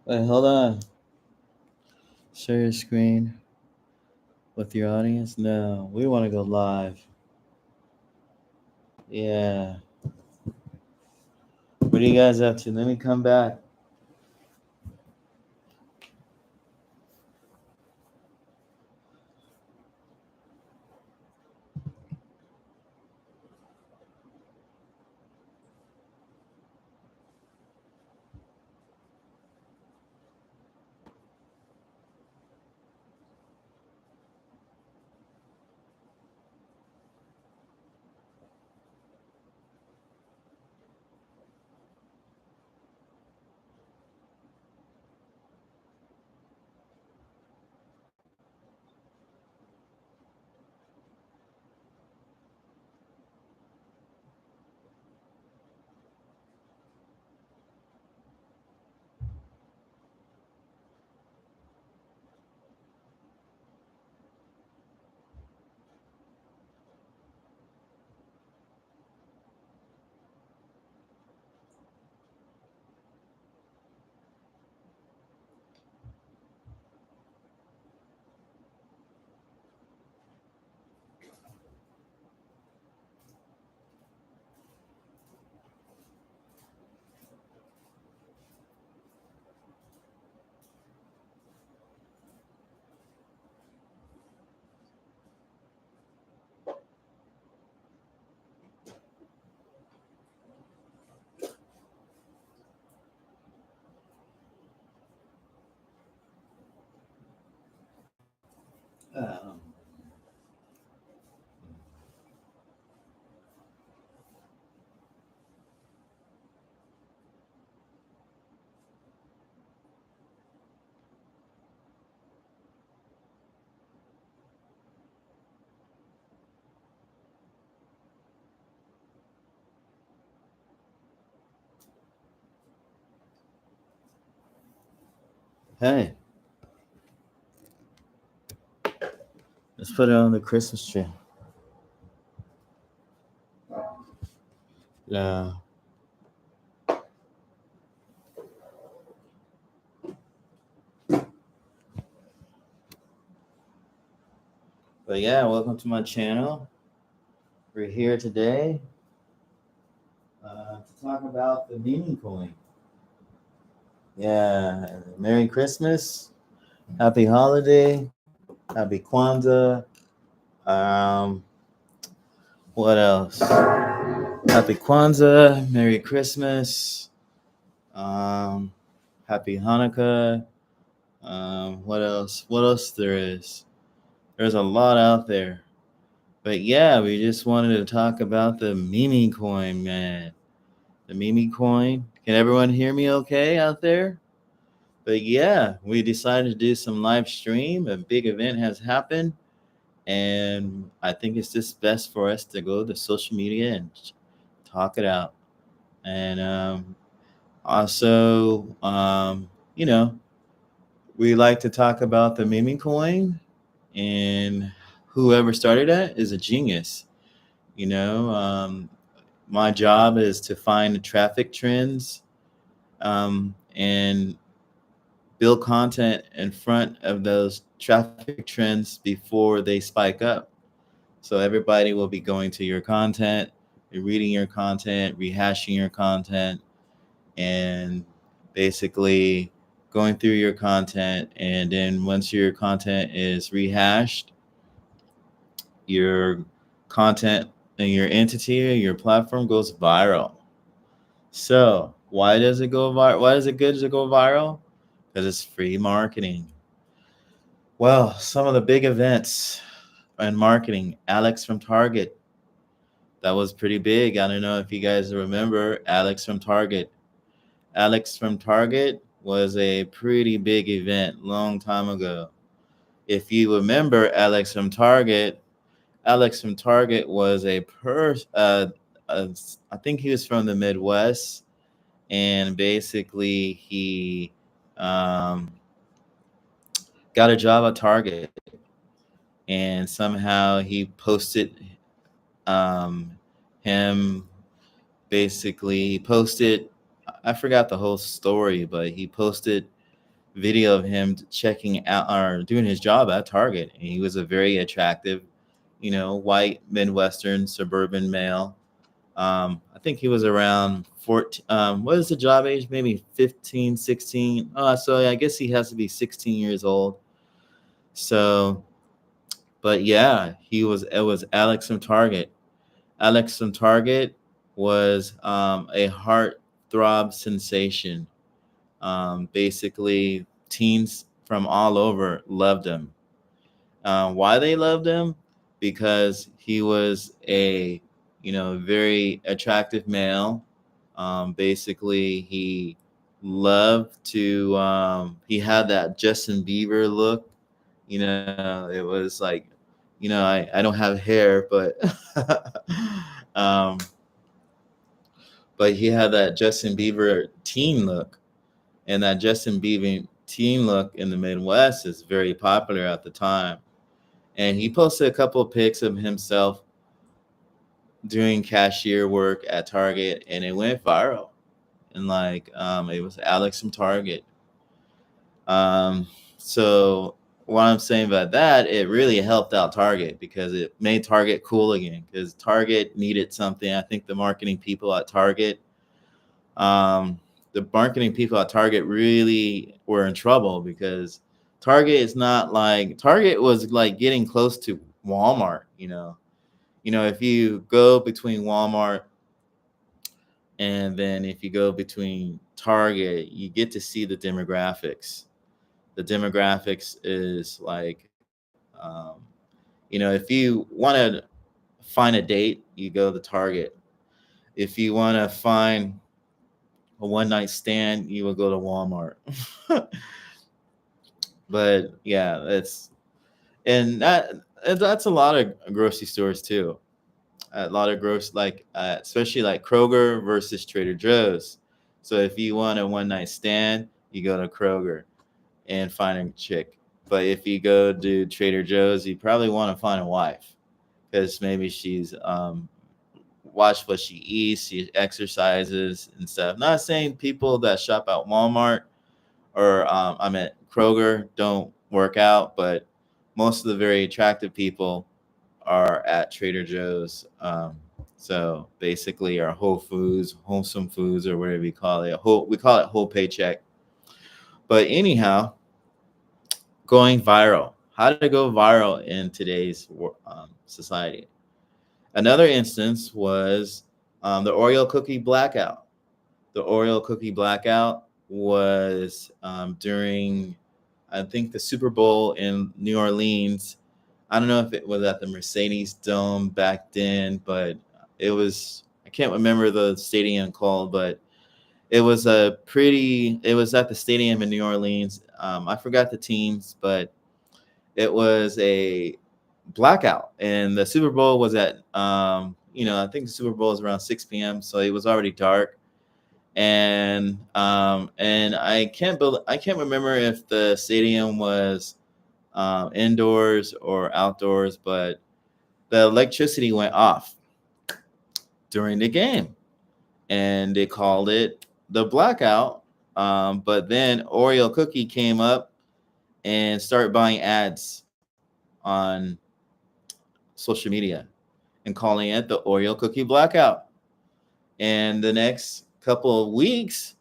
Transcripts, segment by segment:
Wait, hold on. Share your screen with your audience. No, we want to go live. Yeah. What are you guys up to? Let me come back. Um, hey, let's put it on the Christmas tree. Yeah. But yeah, welcome to my channel. We're here today to talk about the meme coin. Yeah. Merry Christmas. Happy holiday. Happy Kwanzaa. Um, what else? Happy Kwanzaa. Merry Christmas. Um, Happy Hanukkah. What else? What else there is? There's a lot out there. But yeah, we just wanted to talk about the meme coin, man. The meme coin. Can everyone hear me okay out there? But yeah, we decided to do some live stream. A big event has happened. And I think it's just best for us to go to social media and talk it out. And also, we like to talk about the meme coin, and whoever started that is a genius. You know, my job is to find the traffic trends and build content in front of those traffic trends before they spike up. So everybody will be going to your content, reading your content, rehashing your content, and basically going through your content. And then once your content is rehashed, your content and your entity or your platform goes viral. So why does it go viral? Why is it good to go viral? Because it's free marketing. Well, some of the big events in marketing, Alex from Target, that was pretty big. I don't know if you guys remember Alex from Target. Alex from Target was a pretty big event long time ago. If you remember Alex from Target was I think he was from the Midwest, and basically he um, got a job at Target, and somehow he posted um, him basically he posted, I forgot the whole story, but he posted video of him checking out or doing his job at Target. And he was a very attractive, white Midwestern suburban male. I think he was around 14. What is the job age? Maybe 15, 16. So I guess he has to be 16 years old. So, but yeah, it was Alex from Target. Alex from Target was a heartthrob sensation. Basically, teens from all over loved him. Why they loved him? Because he was a very attractive male. Basically, he loved to. He had that Justin Bieber look. It was like, I don't have hair, um, but he had that Justin Bieber teen look, and that Justin Bieber teen look in the Midwest is very popular at the time. And he posted a couple of pics of himself doing cashier work at Target, and it went viral. And it was Alex from Target. So what I'm saying about that, it really helped out Target because it made Target cool again. Because Target needed something. I think the marketing people at Target, really were in trouble because Target was like getting close to Walmart. If you go between Walmart and then if you go between Target, you get to see the demographics. The demographics is if you want to find a date, you go to Target. If you want to find a one night stand, you will go to Walmart. But yeah, that's a lot of grocery stores too. A lot of especially like Kroger versus Trader Joe's. So if you want a one night stand, you go to Kroger and find a chick. But if you go to Trader Joe's, you probably want to find a wife because maybe she's watch what she eats, she exercises and stuff. Not saying people that shop at Walmart or I'm at Kroger don't work out, but most of the very attractive people are at Trader Joe's. So basically, our Whole Foods, Wholesome Foods, or whatever we call it. We call it whole paycheck. But anyhow, going viral. How to go viral in today's society. Another instance was the Oreo cookie blackout. The Oreo cookie blackout was during, I think, the Super Bowl in New Orleans. I don't know if it was at the Mercedes Dome back then, but I can't remember the stadium called, but it was at the stadium in New Orleans. I forgot the teams, but it was a blackout. And the Super Bowl was at, I think the Super Bowl was around 6 p.m. So it was already dark. And I can't remember if the stadium was indoors or outdoors, but the electricity went off during the game, and they called it the blackout. But then Oreo Cookie came up and started buying ads on social media and calling it the Oreo Cookie blackout. And the next couple of weeks,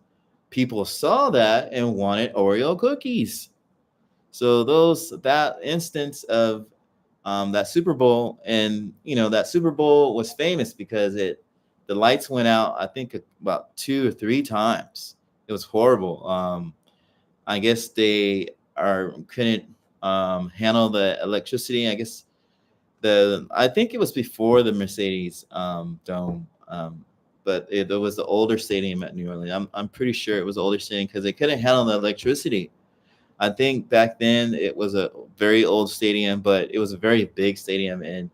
people saw that and wanted Oreo cookies. So that instance of that Super Bowl, and that Super Bowl was famous because the lights went out. I think about 2 or 3 times. It was horrible. I guess they couldn't handle the electricity. I think it was before the Mercedes Dome. But it was the older stadium at New Orleans. I'm pretty sure it was the older stadium because they couldn't handle the electricity. I think back then it was a very old stadium, but it was a very big stadium, and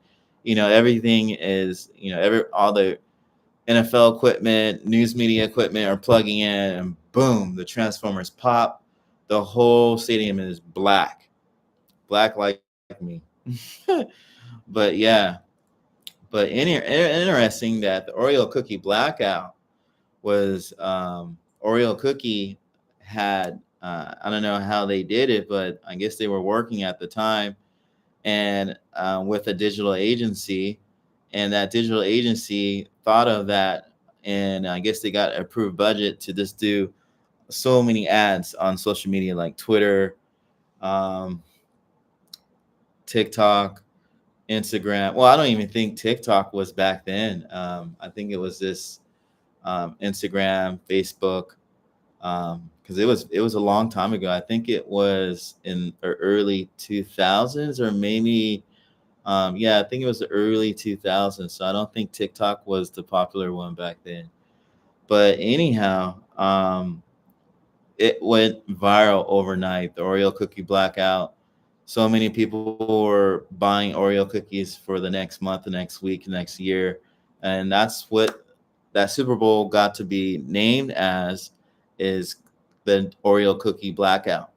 everything is all the NFL equipment, news media equipment are plugging in, and boom, the transformers pop. The whole stadium is black like me. But yeah, but interesting that the Oreo cookie blackout was Oreo cookie had I don't know how they did it, but I guess they were working at the time and with a digital agency, and that digital agency thought of that, and I guess they got approved budget to just do so many ads on social media like Twitter, um, TikTok, Instagram. Well, I don't even think TikTok was back then. I think it was this Instagram, Facebook, because it was a long time ago. I think it was in the early 2000s, or maybe yeah, I think it was the early 2000s. So I don't think TikTok was the popular one back then. But anyhow, it went viral overnight. The Oreo cookie blackout. So many people were buying Oreo cookies for the next month, the next week, the next year, and that's what that Super Bowl got to be named as, is the Oreo cookie blackout.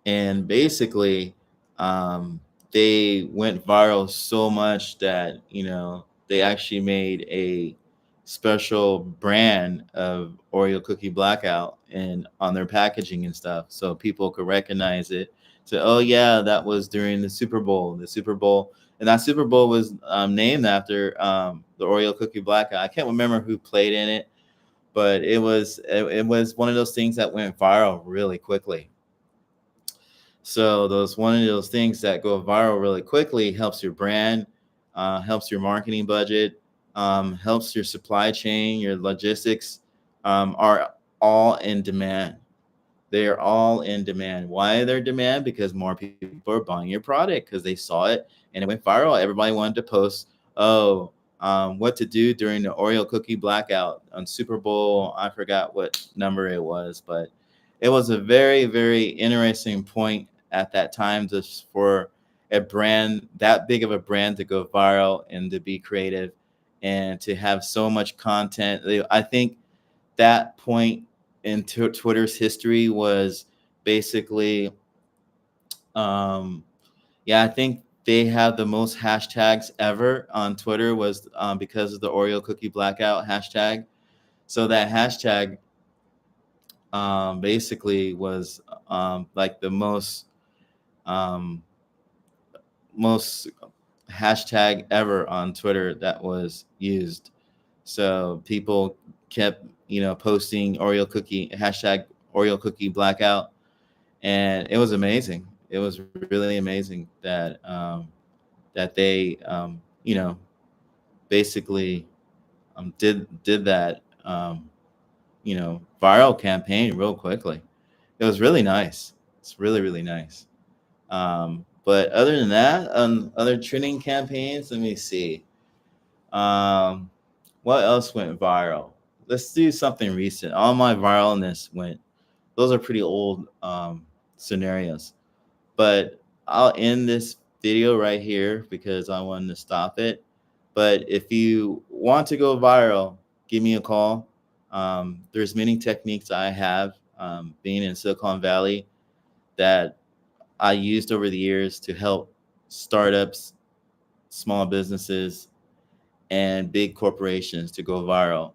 And basically, um, they went viral so much that they actually made a special brand of Oreo cookie blackout and on their packaging and stuff, so people could recognize it. So, oh yeah, that was during the Super Bowl. The Super Bowl, and that Super Bowl was named after the Oreo cookie blackout. I can't remember who played in it, but it was one of those things that went viral really quickly. So those one of those things that go viral really quickly helps your brand, helps your marketing budget, helps your supply chain, your logistics, are all in demand. They are all in demand. Why they're in demand? Because more people are buying your product because they saw it and it went viral. Everybody wanted to post, oh, what to do during the Oreo cookie blackout on Super Bowl. I forgot what number it was, but it was a very, very interesting point at that time, just for a brand, that big of a brand, to go viral and to be creative and to have so much content. I think that point in Twitter's history was basically, um, yeah, I think they have the most hashtags ever on Twitter, was because of the Oreo cookie blackout hashtag. So that hashtag basically was like the um, most hashtag ever on Twitter that was used. So people kept, posting Oreo cookie hashtag Oreo cookie blackout, and it was amazing. It was really amazing that they, basically did that, viral campaign real quickly. It was really nice. It's really, really nice. But other than that, other trending campaigns, let me see. Um, what else went viral? Let's do something recent. All my viralness went. Those are pretty old scenarios. But I'll end this video right here because I wanted to stop it. But if you want to go viral, give me a call. There's many techniques I have, being in Silicon Valley, that I used over the years to help startups, small businesses, and big corporations to go viral,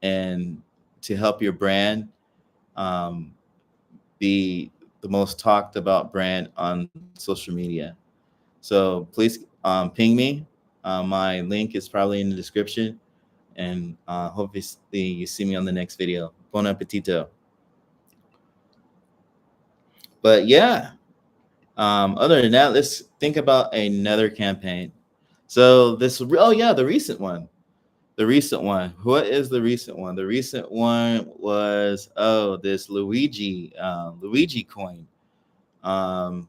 and to help your brand um, be the most talked about brand on social media. So please ping me. My link is probably in the description, and hopefully you see me on the next video. Bon appetito. But yeah, other than that, let's think about another campaign. So oh yeah, the recent one. The recent one. What is the recent one? The recent one was, this Luigi coin. And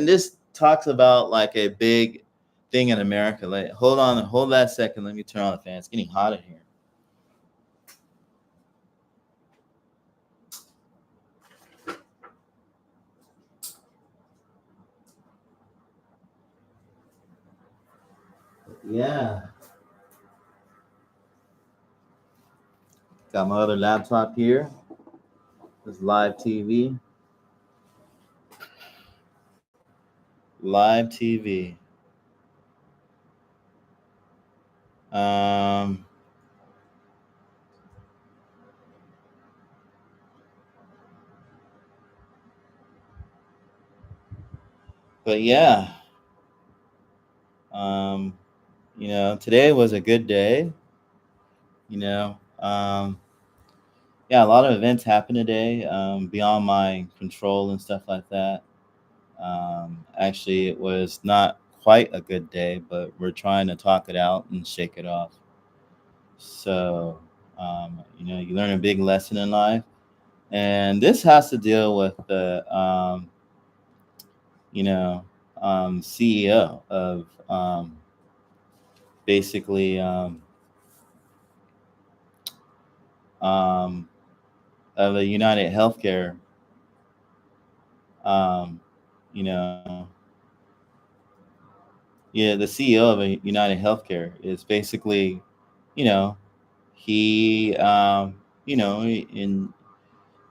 this talks about like a big thing in America. Like, hold that second. Let me turn on the fan. It's getting hot in here. Yeah, got my other laptop here. This live TV. Live TV. Um, But yeah, um, today was a good day. You know, yeah, a lot of events happened today, beyond my control and stuff like that. Actually, it was not quite a good day, but we're trying to talk it out and shake it off. So, you learn a big lesson in life, and this has to deal with the, you know, CEO of, basically, um, of a United Healthcare. Um, you know, yeah, the CEO of a United Healthcare is basically, you know, he, in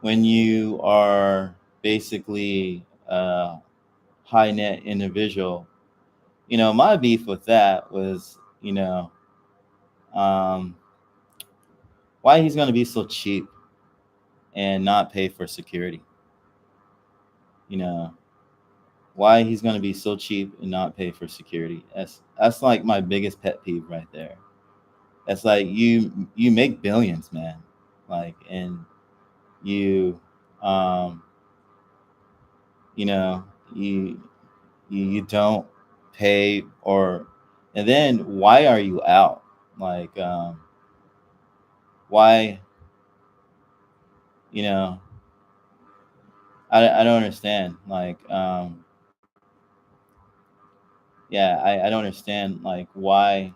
when you are basically a high net individual, my beef with that was, um, why he's going to be so cheap and not pay for security. You know, why he's going to be so cheap and not pay for security. That's like my biggest pet peeve right there. That's like you make billions, man. Like, and you, um, you know, you you don't pay, or, and then why are you out? Like, why, you know, I don't understand. Like, yeah, I don't understand. Like, why,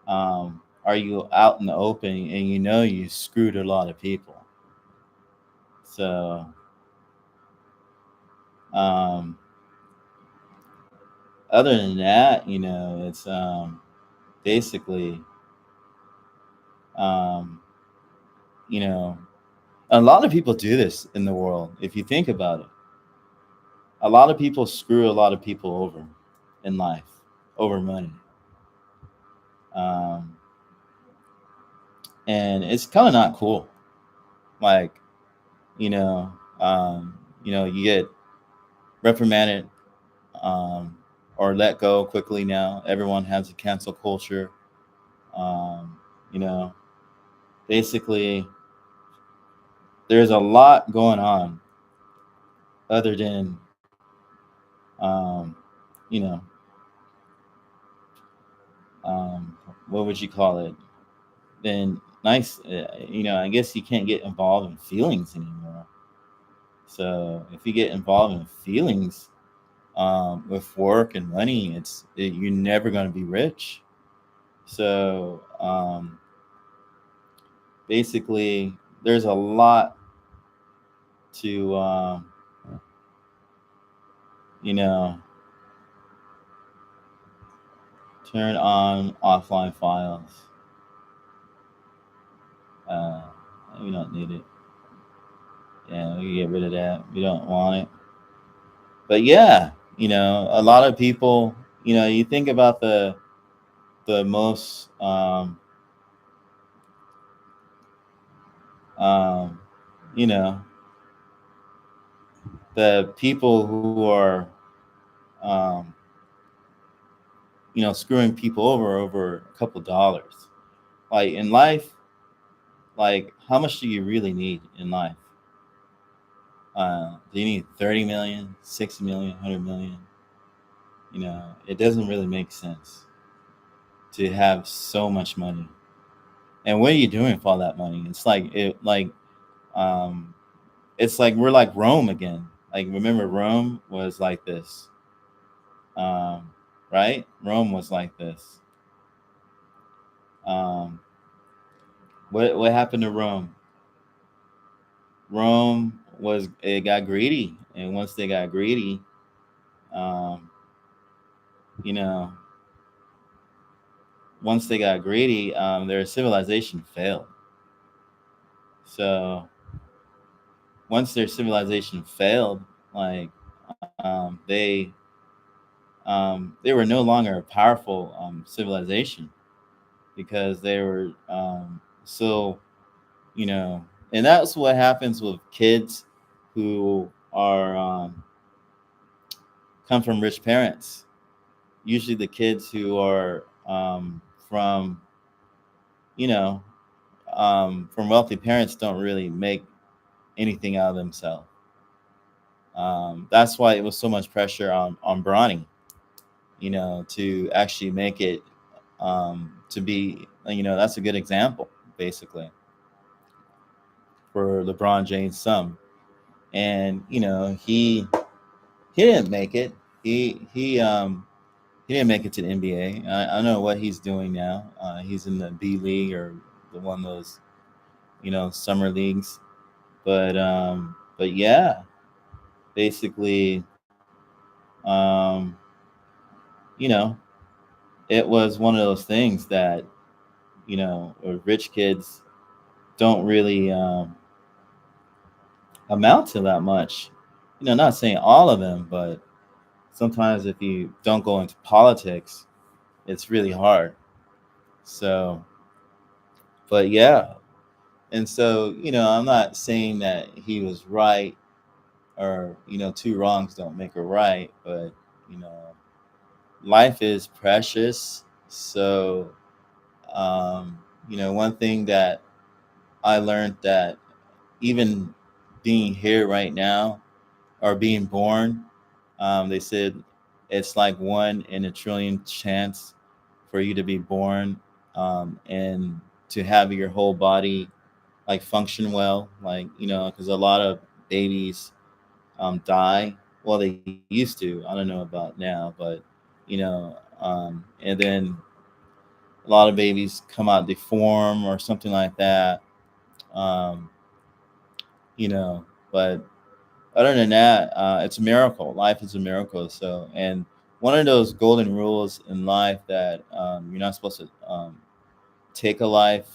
are you out in the open and you screwed a lot of people? So, um, other than that, it's, basically, um, you know, a lot of people do this in the world. If you think about it, a lot of people screw a lot of people over in life over money. Um, and it's kind of not cool. Like, you know, you get reprimanded, or let go quickly now. Everyone has a cancel culture. Um, you know, basically, there's a lot going on other than, um, you know, what would you call it? Then nice, I guess you can't get involved in feelings anymore. So if you get involved in feelings, with work and money, you're never going to be rich. So, basically, there's a lot to, you know, turn on offline files. Uh, we don't need it. Yeah, we can get rid of that. We don't want it. But yeah, a lot of people, you think about the most, um, you know, the people who are, um, screwing people over a couple dollars. Like in life, like how much do you really need in life? Do you need 30 million, 60 million, 100 million? It doesn't really make sense to have so much money. And what are you doing for all that money? Um, it's like we're like Rome again. Like, remember, Rome was like this, um, right? Rome was like this. Um, what happened to Rome? Rome was it got greedy, and once they got greedy, um, you know, once they got greedy, their civilization failed. So once their civilization failed, like, they were no longer a powerful, civilization, because they were, so, and that's what happens with kids who are, come from rich parents. Usually, the kids who are from you know from wealthy parents don't really make anything out of themselves. That's why it was so much pressure on Bronny, to actually make it, to be, that's a good example, basically, for LeBron James' son. And he didn't make it. He didn't make it to the NBA. I don't know what he's doing now. He's in the B League or the one of those summer leagues. But yeah, basically, um, you know, it was one of those things that rich kids don't really amount to that much. Not saying all of them, but sometimes if you don't go into politics, it's really hard. So, but yeah, and so I'm not saying that he was right, or two wrongs don't make a right, but you know, life is precious. So, um, one thing that I learned, that even being here right now, or being born, they said it's like 1 in a trillion chance for you to be born, and to have your whole body like function well, like because a lot of babies die. Well, they used to. I don't know about now, but and then a lot of babies come out deformed or something like that. Um, you know, but other than that, it's a miracle. Life is a miracle. So, and one of those golden rules in life, that you're not supposed to take a life,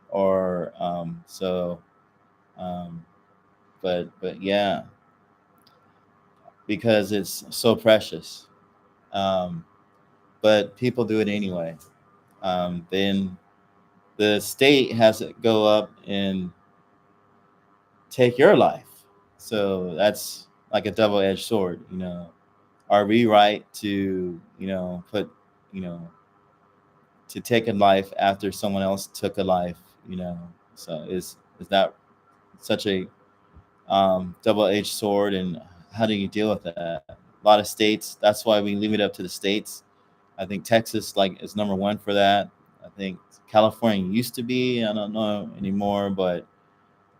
or um, but yeah, because it's so precious. Um, but people do it anyway. Then the state has to go up and take your life. So that's like a double-edged sword. Are we right to put you know to take a life after someone else took a life? So is that such a double-edged sword, and how do you deal with that? A lot of states, that's why we leave it up to the states. I think Texas is number one for that. I think California used to be. I don't know anymore, but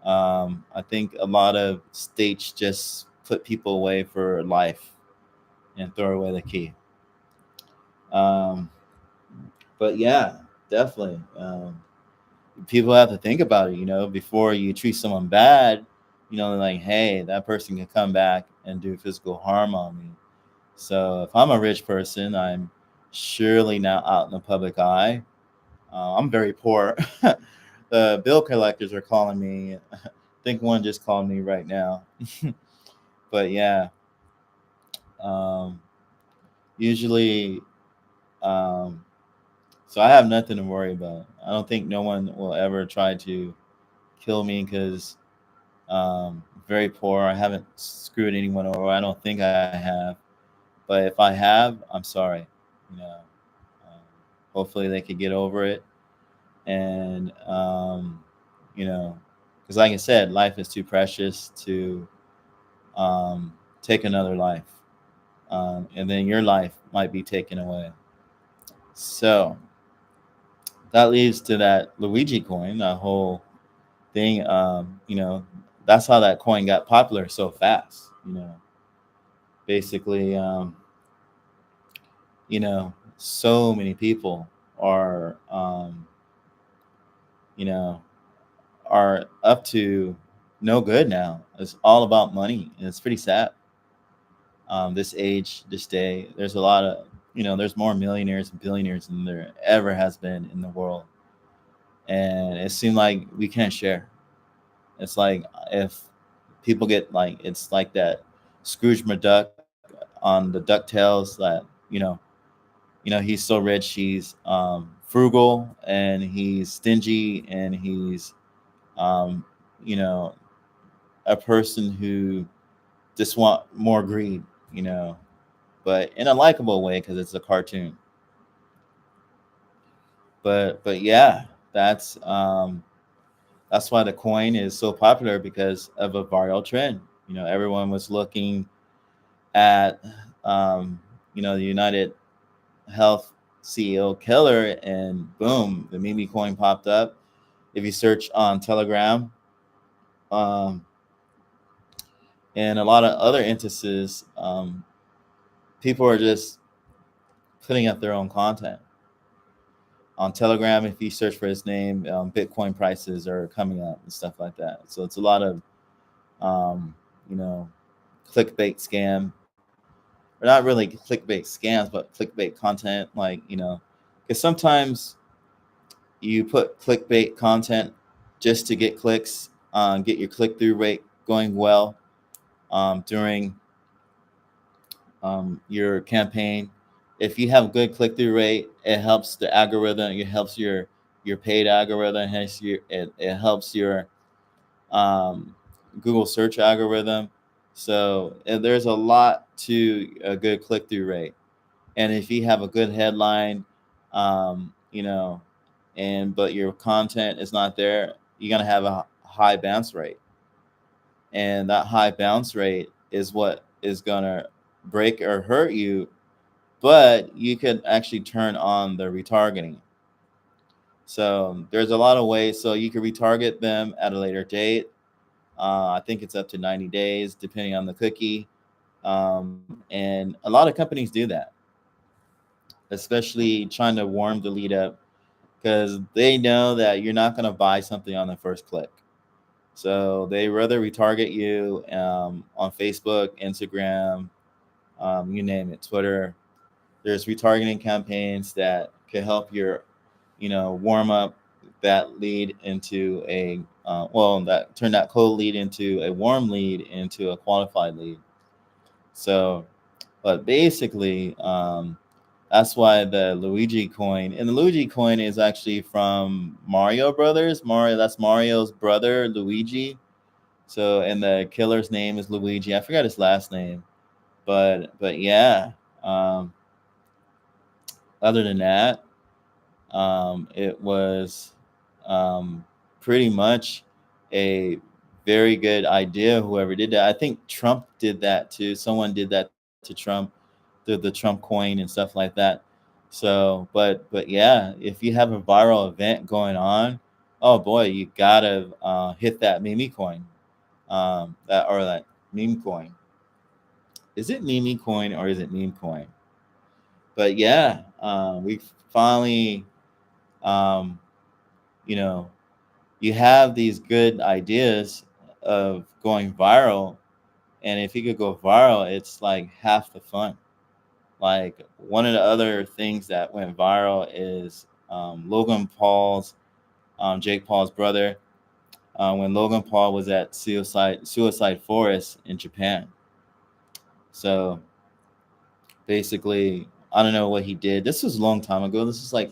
I think a lot of states just put people away for life and throw away the key. Um, but yeah, definitely. People have to think about it, before you treat someone bad. Like, hey, that person can come back and do physical harm on me. So if I'm a rich person, I'm surely not out in the public eye. I'm very poor. The bill collectors are calling me. I think one just called me right now. But yeah, um, usually, um, so I have nothing to worry about. I don't think no one will ever try to kill me, because very poor. I haven't screwed anyone over. I don't think I have. But if I have, I'm sorry. You know, um, hopefully they could get over it. And you know, because like I said, life is too precious to take another life, and then your life might be taken away. So that leads to that Luigi coin, that whole thing. That's how that coin got popular so fast. Basically, so many people are, you know, are up to no good now. It's all about money, and it's pretty sad. This age, this day, there's a lot of, there's more millionaires and billionaires than there ever has been in the world, and it seemed like we can't share. It's like, if people get, like, it's like that Scrooge McDuck on the Ducktales, that he's so rich, he's frugal, and he's stingy, and he's um, you know a person who just want more greed. but in a likable way because it's a cartoon. But yeah, that's why the coin is so popular because of a viral trend. Everyone was looking at the United Health CEO killer, and boom, the meme coin popped up. If you search on Telegram, um, and a lot of other instances, people are just putting up their own content on Telegram. If you search for his name, Bitcoin prices are coming up and stuff like that. So it's a lot of um, you know clickbait scam, or not really clickbait scams, but clickbait content. Because sometimes you put clickbait content just to get clicks, get your click through rate going well during your campaign. If you have good click through rate, it helps the algorithm. It helps your paid algorithm. It helps your um, Google search algorithm. So there's a lot to a good click through rate. And if you have a good headline, um, you know, but your content is not there, you're gonna have a high bounce rate, and that high bounce rate is what is gonna break or hurt you. But you could actually turn on the retargeting. So there's a lot of ways. So you can retarget them at a later date. I think it's up to 90 days, depending on the cookie. And a lot of companies do that, especially trying to warm the lead up because they know that you're not going to buy something on the first click. So they rather retarget you on Facebook, Instagram, you name it, Twitter. There's retargeting campaigns that can help warm up that lead into that turn that cold lead into a warm lead into a qualified lead. So, but basically, that's why the Luigi coin, and the Luigi coin is actually from Mario Brothers. That's Mario's brother, Luigi. So, and the killer's name is Luigi. I forgot his last name, but yeah. Um, Other than that, it was um, pretty much a very good idea. Whoever did that, I think Trump did that too. Someone did that to Trump, the Trump coin and stuff like that. So, but yeah, if you have a viral event going on, oh boy, you gotta hit that meme coin, that meme coin. Is it meme coin or is it meme coin? But yeah, we finally, um, you know, you have these good ideas of going viral, and if you could go viral, it's like half the fun. Like one of the other things that went viral is Logan Paul's, Jake Paul's brother, when Logan Paul was at Suicide Forest in Japan. So basically, I don't know what he did. This was a long time ago. This is like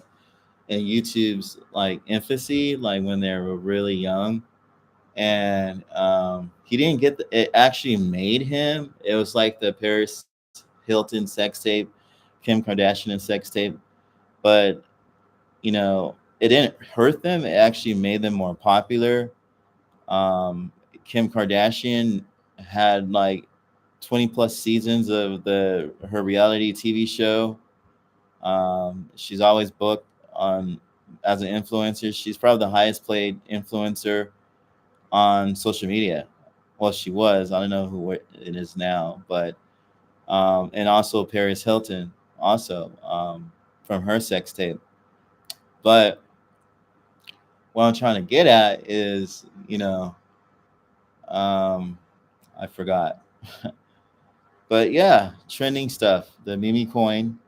in YouTube's like infancy, like when they were really young, and he didn't get it. Actually made him. It was like the Paris Hilton sex tape, Kim Kardashian sex tape, but it didn't hurt them. It actually made them more popular. Kim Kardashian had like 20 plus seasons of the her reality TV show. She's always booked on as an influencer. She's probably the highest paid influencer on social media. Well, she was. I don't know who it is now, but and also Paris Hilton, also from her sex tape. But what I'm trying to get at is, um, I forgot. But yeah, trending stuff. The meme coin.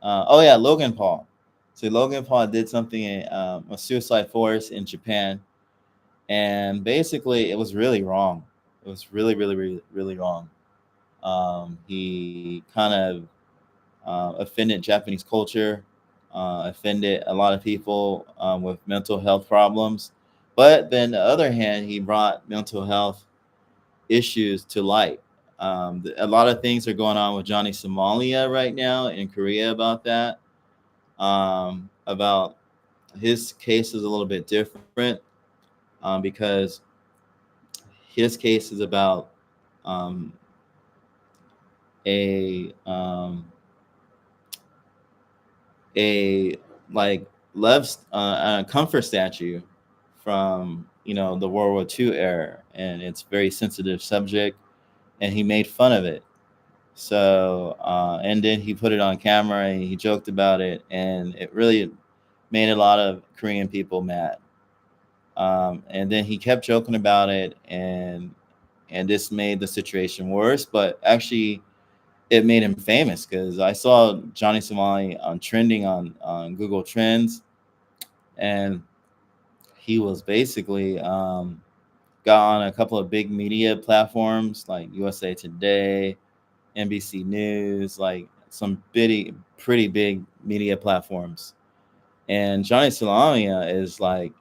Oh yeah, Logan Paul. So Logan Paul did something in a suicide forest in Japan, and basically it was really wrong. It was really, really, really, really wrong. He kind of offended Japanese culture, offended a lot of people with mental health problems. But then, on the other hand, he brought mental health issues to light. A lot of things are going on with Johnny Somalia right now in Korea about that. About his case is a little bit different because his case is about um, a a like a comfort statue from the World War II era, and it's a very sensitive subject, and he made fun of it. So and then he put it on camera and he joked about it, and it really made a lot of Korean people mad. And then he kept joking about it, and this made the situation worse. But actually, it made him famous because I saw Johnny Somali on trending on Google Trends, and he was basically got on a couple of big media platforms like USA Today, NBC News, like some pretty big media platforms. And Johnny Somalia is like,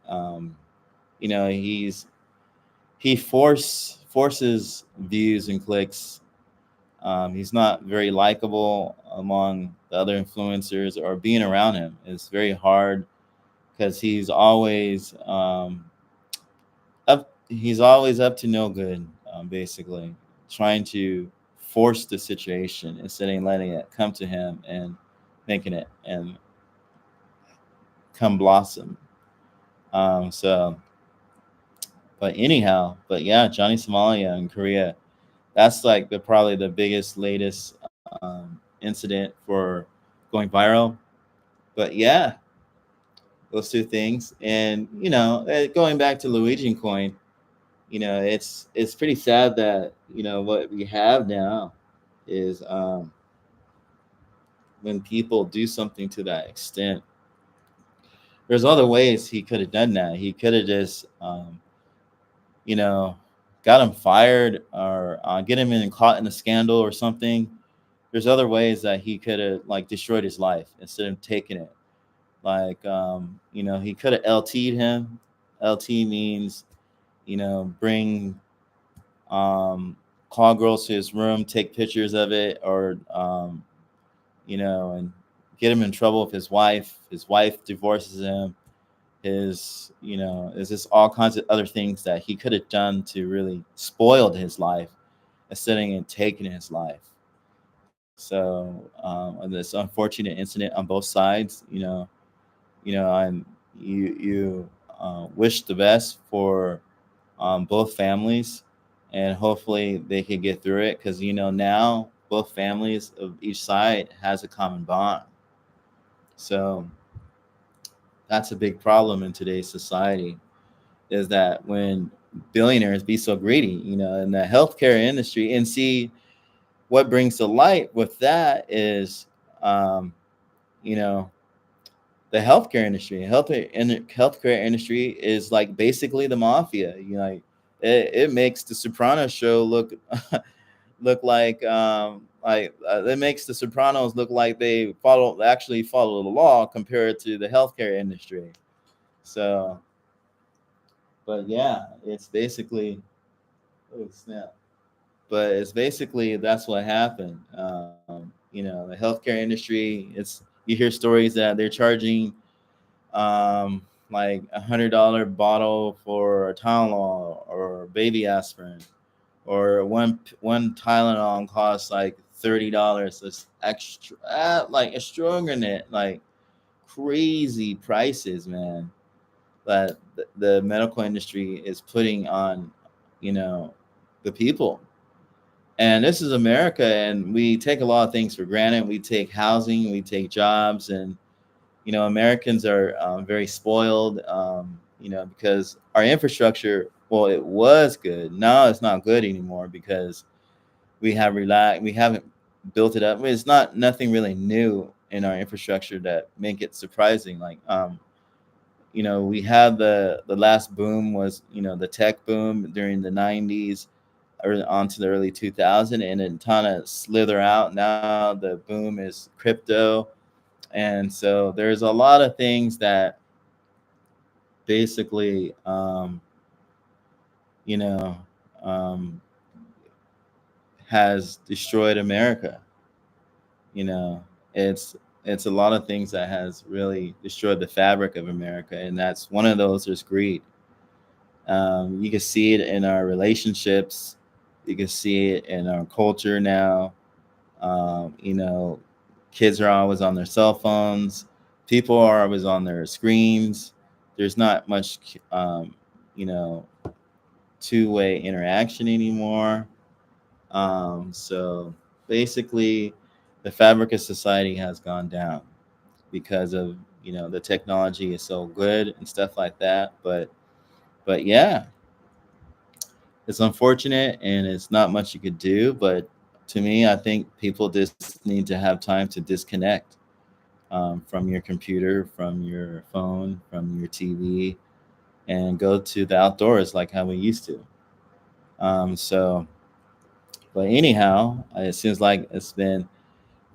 he forces views and clicks. He's not very likable among the other influencers, or being around him is very hard because he's always up to no good, basically trying to force the situation instead of letting it come to him and making it and come blossom. So, but anyhow, but yeah, Johnny Somalia in Korea, that's like probably the biggest latest incident for going viral. But yeah, those two things, and going back to Luigi Coin, it's pretty sad that what we have now is when people do something to that extent. There's other ways he could have done that. He could have just you know got him fired, or get him caught in a scandal or something. There's other ways that he could have like destroyed his life instead of taking it. Like he could have LT'd him. LT means bring call girls to his room, take pictures of it, or and get him in trouble with his wife. His wife divorces him. Is just all kinds of other things that he could have done to really spoiled his life instead of taking his life. So this unfortunate incident on both sides, I'm you wish the best for both families, and hopefully they can get through it, because now both families of each side has a common bond. So that's a big problem in today's society, is that when billionaires be so greedy, in the healthcare industry, and see what brings to light with that is, um, you know, the healthcare industry. Healthcare industry is like basically the mafia. Like it makes the Sopranos show look like it makes the Sopranos look like they actually follow the law compared to the healthcare industry. So, but yeah, it's basically, oh snap. But it's basically that's what happened. The healthcare industry. You hear stories that they're charging like $100 bottle for a Tylenol or baby aspirin, or one Tylenol costs like $30. It's extra, like extravagant, like crazy prices, man. That the medical industry is putting on, you know, the people. And this is America, and we take a lot of things for granted. We take housing, we take jobs, and Americans are very spoiled. Because our infrastructure, well, it was good. Now it's not good anymore because we haven't built it up. It's not nothing really new in our infrastructure that make it surprising. Like we had the last boom was the tech boom during the 90s or onto the early 2000, and it kind of slither out. Now the boom is crypto, and so there's a lot of things that basically you know um, has destroyed America. You know, it's it's a lot of things that has really destroyed the fabric of America, and that's one of those is greed. You can see it in our relationships. You can see it in our culture now. You know, kids are always on their cell phones. People are always on their screens. There's not much, you know, two-way interaction anymore. So basically, the fabric of society has gone down because of the technology is so good and stuff like that. But yeah, it's unfortunate and it's not much you could do. But to me, I think people just need to have time to disconnect from your computer, from your phone, from your TV, and go to the outdoors like how we used to. So, but anyhow, it seems like it's been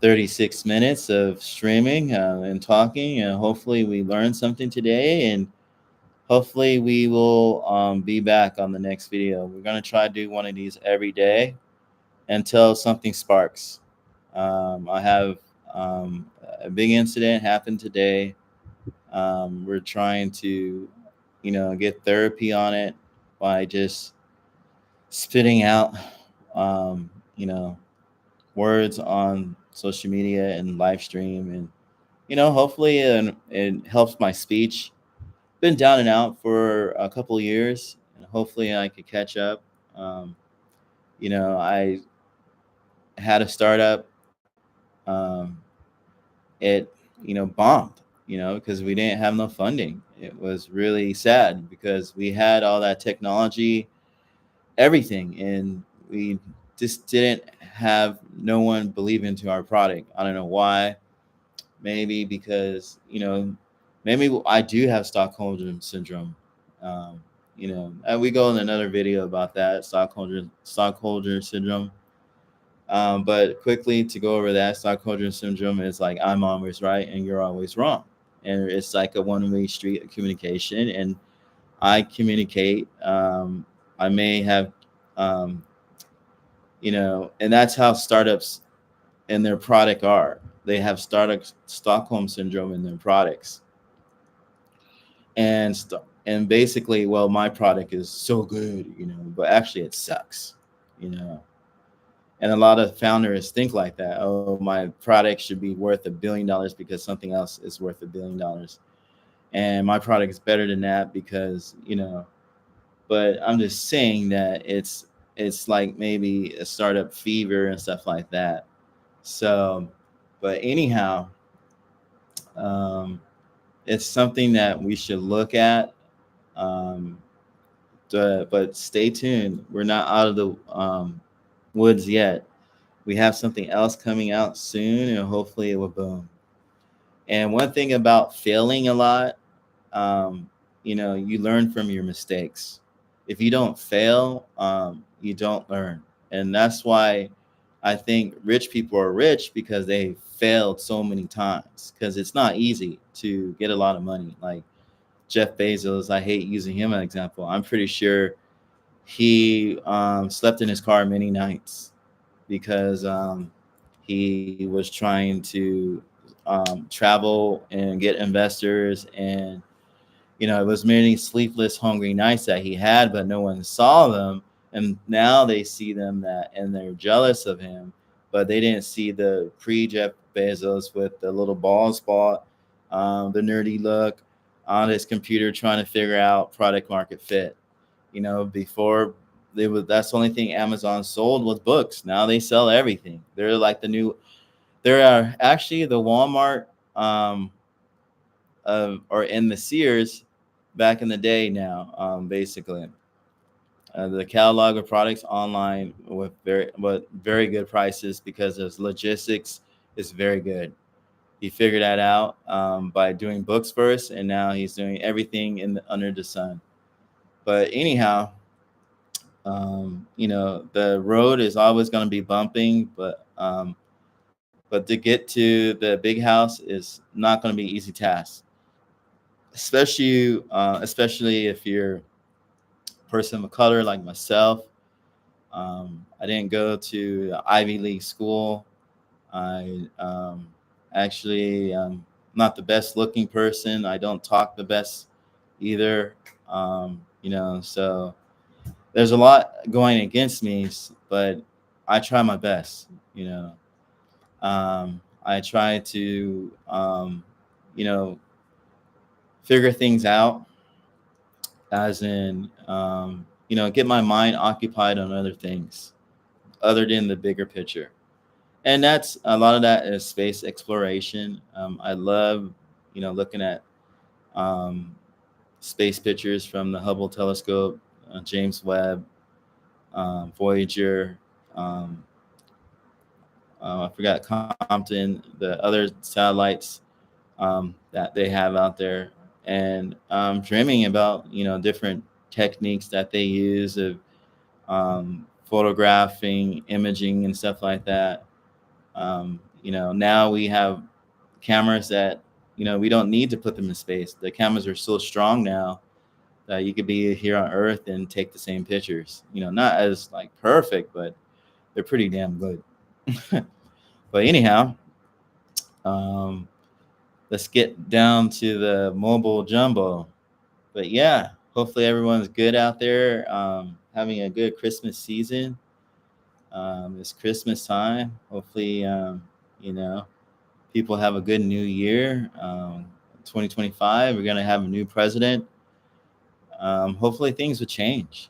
36 minutes of streaming and talking, and hopefully we learned something today. And hopefully we will be back on the next video. We're going to try to do one of these every day until something sparks. I have a big incident happened today. We're trying to, get therapy on it by just spitting out, um, you know, words on social media and live stream, and hopefully it helps my speech. Been down and out for a couple of years, and hopefully I could catch up. Um, I had a startup. It bombed. Because we didn't have no funding. It was really sad because we had all that technology, everything, and we just didn't have no one believe into our product. I don't know why. Maybe because maybe I do have Stockholm syndrome. And we go in another video about that Stockholder syndrome. But quickly to go over that, Stockholder syndrome is like I'm always right and you're always wrong, and it's like a one-way street of communication. And I communicate. I may have, um, and that's how startups and their product are. They have startup Stockholm syndrome in their products, and basically, well, my product is so good, but actually it sucks, you know. And a lot of founders think like that. Oh, my product should be worth $1 billion because something else is worth $1 billion, and my product is better than that because But I'm just saying that it's like maybe a startup fever and stuff like that. So, but anyhow, um, it's something that we should look at. Um, but stay tuned. We're not out of the woods yet. We have something else coming out soon, and hopefully it will boom. And one thing about failing a lot, you learn from your mistakes. If you don't fail, you don't learn. And that's why I think rich people are rich because they failed so many times. Because it's not easy to get a lot of money. Like Jeff Bezos, I hate using him as an example. I'm pretty sure he slept in his car many nights because he was trying to travel and get investors, and it was many sleepless, hungry nights that he had, but no one saw them. And now they see them and they're jealous of him, but they didn't see the pre Jeff Bezos with the little bald spot, the nerdy look on his computer, trying to figure out product market fit. Before that's the only thing Amazon sold was books. Now they sell everything. They're like they are actually the Walmart or in the Sears back in the day now, basically. The catalog of products online with very good prices because his logistics is very good. He figured that out by doing books first, and now he's doing everything under the sun. But anyhow, the road is always going to be bumping, but to get to the big house is not going to be an easy task, especially if you're a person of color like myself. I didn't go to Ivy League school. I actually not the best looking person. I don't talk the best either. So there's a lot going against me, but I try my best. I try to figure things out, as in get my mind occupied on other things other than the bigger picture. And that's a lot of that is space exploration. I love looking at um, space pictures from the Hubble telescope, James Webb, Voyager, um, I forgot Compton, the other satellites that they have out there, and dreaming about different techniques that they use of photographing, imaging, and stuff like that. Now we have cameras that we don't need to put them in space. The cameras are so strong now that you could be here on Earth and take the same pictures. Not as like perfect, but they're pretty damn good. But anyhow, um, let's get down to the mobile jumbo. But yeah, hopefully everyone's good out there, having a good Christmas season. It's Christmas time. Hopefully, you know, people have a good new year. 2025, we're going to have a new president. Hopefully things will change.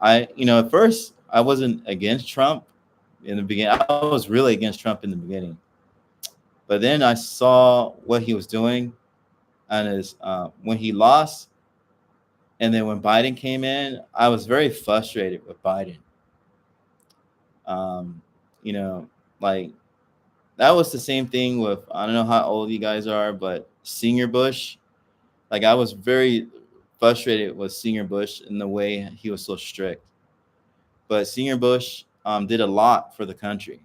At first I wasn't against Trump in the beginning. I was really against Trump in the beginning, but then I saw what he was doing, and when he lost, and then when Biden came in, I was very frustrated with Biden. Um, you know, like that was the same thing with, I don't know how old you guys are, but Senior Bush. Like I was very frustrated with Senior Bush in the way he was so strict. But Senior Bush did a lot for the country,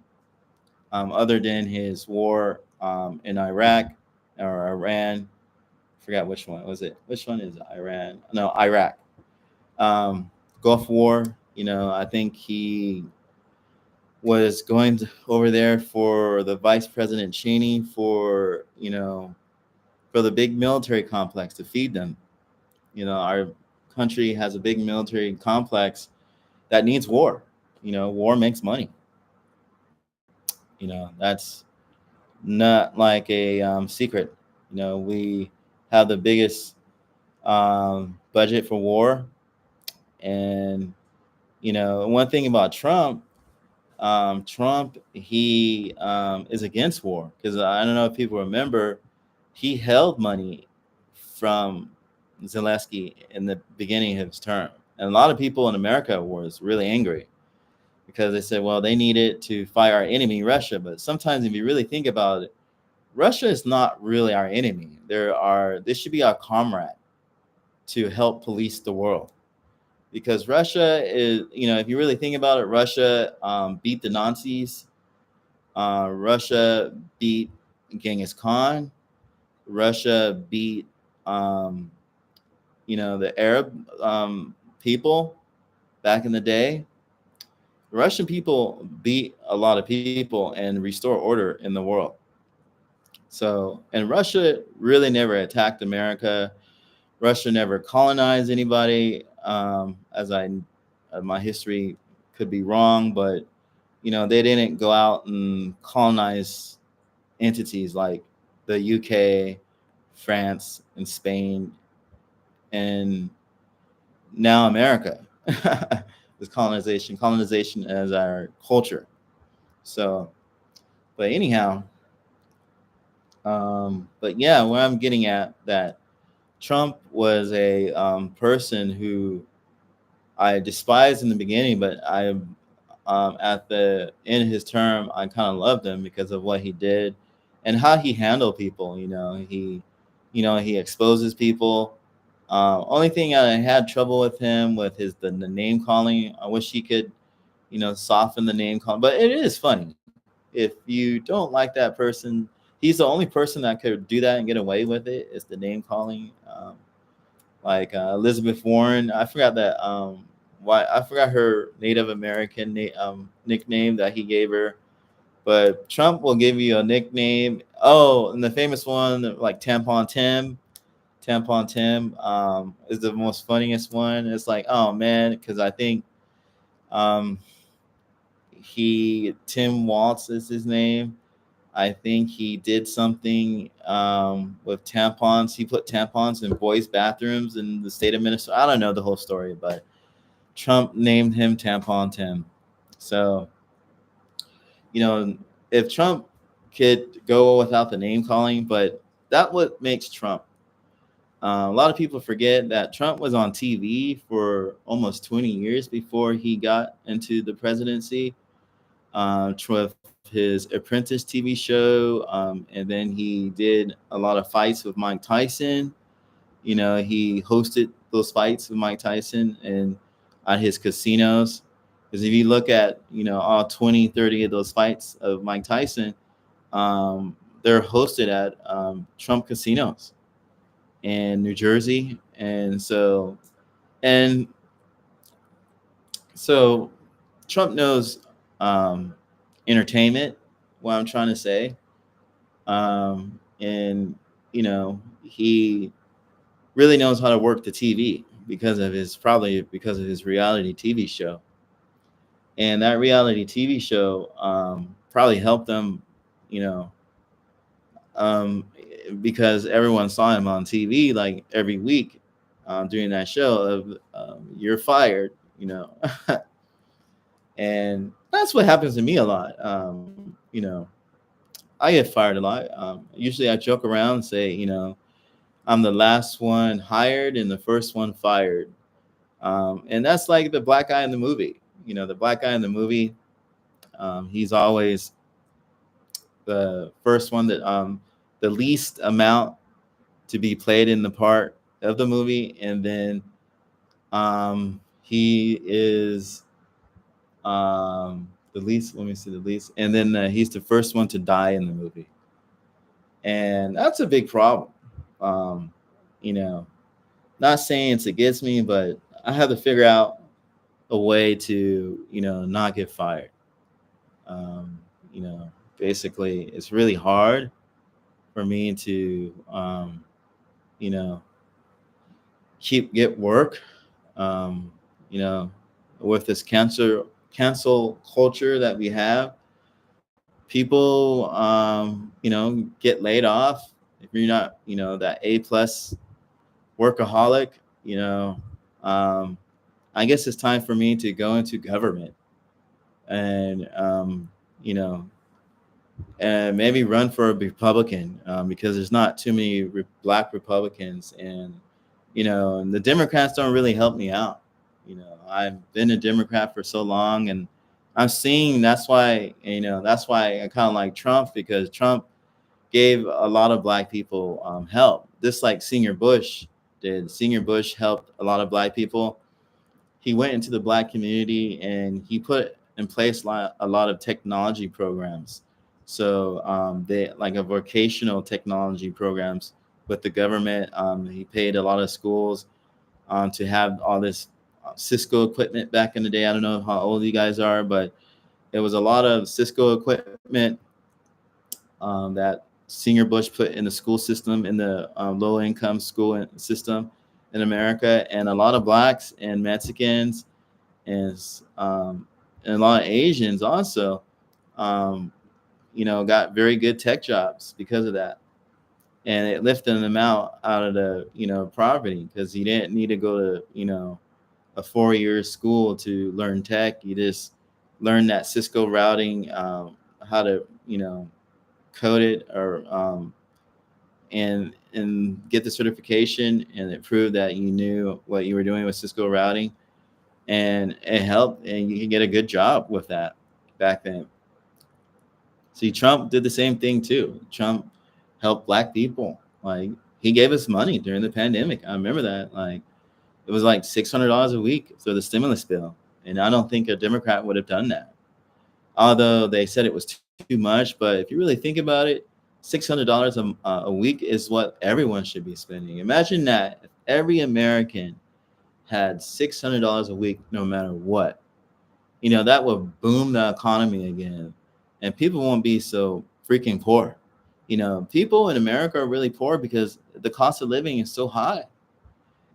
other than his war in Iraq or Iran. I forgot which one was it. Which one is Iran? No, Iraq. Gulf War. I think he was going over there for the Vice President Cheney for the big military complex to feed them. Our country has a big military complex that needs war. War makes money. That's not like a secret. We have the biggest budget for war. And, one thing about Trump, he is against war, because I don't know if people remember, he held money from Zelensky in the beginning of his term. And a lot of people in America was really angry because they said, well, they need it to fight our enemy, Russia. But sometimes if you really think about it, Russia is not really our enemy. This should be our comrade to help police the world. Because Russia is, if you really think about it, Russia beat the Nazis. Russia beat Genghis Khan. Russia beat, um, the Arab people back in the day. The Russian people beat a lot of people and restore order in the world. So, and Russia really never attacked America. Russia never colonized anybody. My history could be wrong, but they didn't go out and colonize entities like the UK, France, and Spain, and now America. With colonization as our culture. So, but anyhow, but yeah, where I'm getting at, that Trump was a person who I despised in the beginning, but at the end of his term, I kind of loved him because of what he did and how he handled people. He exposes people. Only thing I had trouble with him with is the name calling. I wish he could, soften the name calling. But it is funny. If you don't like that person, he's the only person that could do that and get away with it. Is the name calling. Like Elizabeth Warren. I forgot that why I forgot her Native American nickname that he gave her. But Trump will give you a nickname. Oh, and the famous one like Tampon Tim. Tampon Tim is the most funniest one. It's like, oh man, because I think um, Tim Waltz is his name. I think he did something with tampons. He put tampons in boys' bathrooms in the state of Minnesota. I don't know the whole story, but Trump named him Tampon Tim. So, you know, if Trump could go without the name calling, but that what makes Trump. A lot of people forget that Trump was on TV for almost 20 years before he got into the presidency. With his Apprentice TV show, and then he did a lot of fights with Mike Tyson. He hosted those fights with Mike Tyson and at his casinos. Because if you look at, all 20, 30 of those fights of Mike Tyson, they're hosted at Trump casinos in New Jersey. And so Trump knows um, entertainment, what I'm trying to say. And, he really knows how to work the TV because of his reality TV show. And that reality TV show probably helped them, you know, um, because everyone saw him on TV like every week during that show of you're fired, and that's what happens to me a lot. I get fired a lot. Usually I joke around and say, I'm the last one hired and the first one fired. And that's like the black guy in the movie. The black guy in the movie, he's always the first one the least amount to be played in the part of the movie. And then he is the least, let me see, the least. And then he's the first one to die in the movie. And that's a big problem. Um, you know, Not saying it's against me, but I have to figure out a way to, not get fired. Um, you know, Basically, it's really hard for me to, you know, get work. Um, you know, with this cancel culture that we have, people, get laid off if you're not, that A+ workaholic. You know, um, I guess it's time for me to go into government and you know and maybe run for a Republican because there's not too many black Republicans, and the Democrats don't really help me out. I've been a Democrat for so long, and I'm seeing that's why I kind of like Trump, because Trump gave a lot of black people help, just like Senior Bush did. Senior Bush helped a lot of black people. He went into the black community and he put in place a lot of technology programs. So they like a vocational technology programs with the government. He paid a lot of schools to have all this Cisco equipment back in the day. I don't know how old you guys are, but it was a lot of Cisco equipment that Senior Bush put in the school system, in the low income school system in America, and a lot of blacks and Mexicans is and a lot of Asians also, um, got very good tech jobs because of that, and it lifted them out of the poverty, because you didn't need to go to a 4 year school to learn tech. You just learn that Cisco routing, how to code it, or and get the certification, and it proved that you knew what you were doing with Cisco routing, and it helped, and you can get a good job with that back then. See, Trump did the same thing too. Trump helped black people. Like, he gave us money during the pandemic. I remember that. Like, it was like $600 a week for the stimulus bill, and I don't think a Democrat would have done that. Although they said it was too much, but if you really think about it, $600 a week is what everyone should be spending. Imagine that if every American had $600 a week, no matter what, that would boom the economy again, and people won't be so freaking poor. People in America are really poor because the cost of living is so high.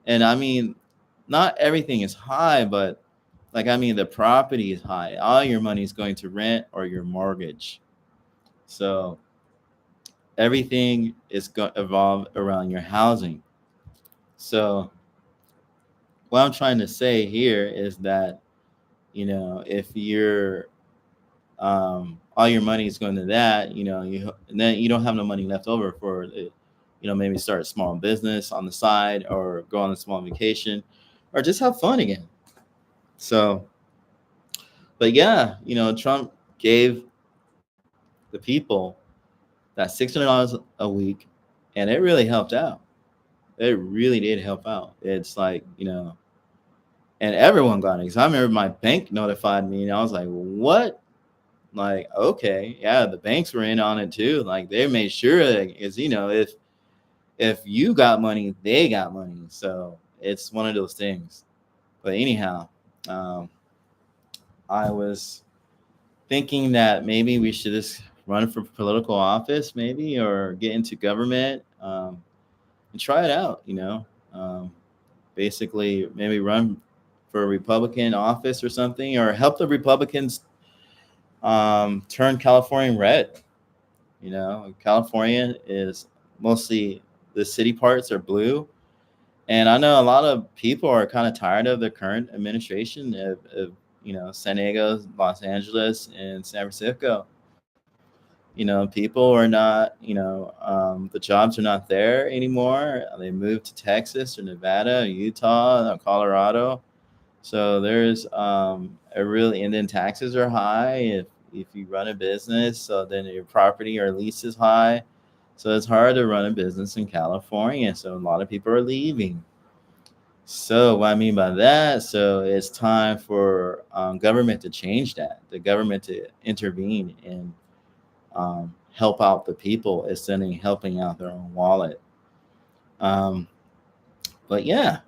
And I mean, not everything is high, but like, I mean, the property is high. All your money is going to rent or your mortgage. So everything is going to evolve around your housing. So what I'm trying to say here is that, if you're all your money is going to that, and then you don't have no money left over for it, maybe start a small business on the side or go on a small vacation or just have fun again. So, but yeah, Trump gave the people that $600 a week, and it really helped out. It really did help out. It's like, and everyone got it. Because I remember my bank notified me, and I was like, what? Like, okay, yeah, the banks were in on it too. Like, they made sure that, is, if you got money, they got money. So it's one of those things. But anyhow, um, I was thinking that maybe we should just run for political office, maybe, or get into government, and try it out. Um, basically, maybe run for a Republican office or something, or help the Republicans turn California red. California is mostly, the city parts are blue. And I know a lot of people are kind of tired of the current administration of San Diego, Los Angeles, and San Francisco. People are not, the jobs are not there anymore. They moved to Texas or Nevada, Utah, Colorado. So there's a really, and then taxes are high if you run a business. So then your property or lease is high. So it's hard to run a business in California. So a lot of people are leaving. So what I mean by that, so it's time for government to change that. The government to intervene and help out the people instead of helping out their own wallet. Um, but yeah,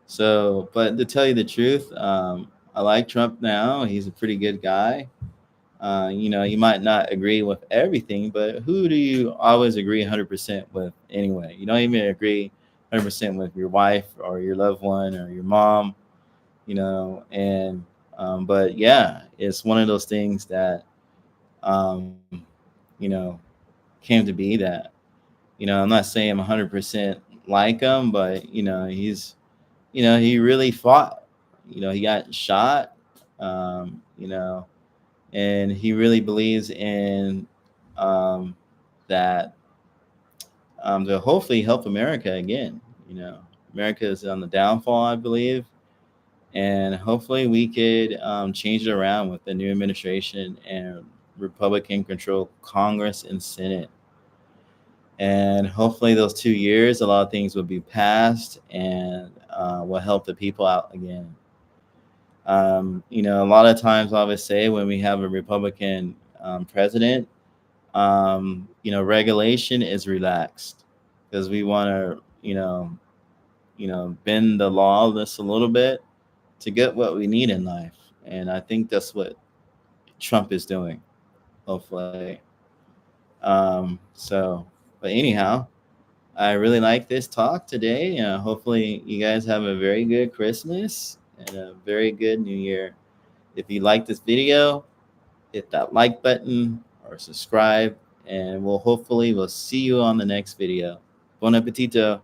so but to tell you the truth, I like Trump now. He's a pretty good guy. You might not agree with everything, but who do you always agree 100% with anyway? You don't even agree 100% with your wife or your loved one or your mom, and but yeah, it's one of those things that um, you know came to be that I'm not saying I'm 100% like him, but he really fought. He got shot. You know, and he really believes in um, that to hopefully help America again. America is on the downfall, I believe, and hopefully we could change it around with the new administration and Republican controlled Congress and Senate. And hopefully, those 2 years, a lot of things will be passed and will help the people out again. A lot of times I always say when we have a Republican president, regulation is relaxed because we want to, bend the law just a little bit to get what we need in life. And I think that's what Trump is doing, hopefully. But anyhow, I really like this talk today. Hopefully, you guys have a very good Christmas and a very good New Year. If you like this video, hit that like button or subscribe, and we'll see you on the next video. Bon appetito.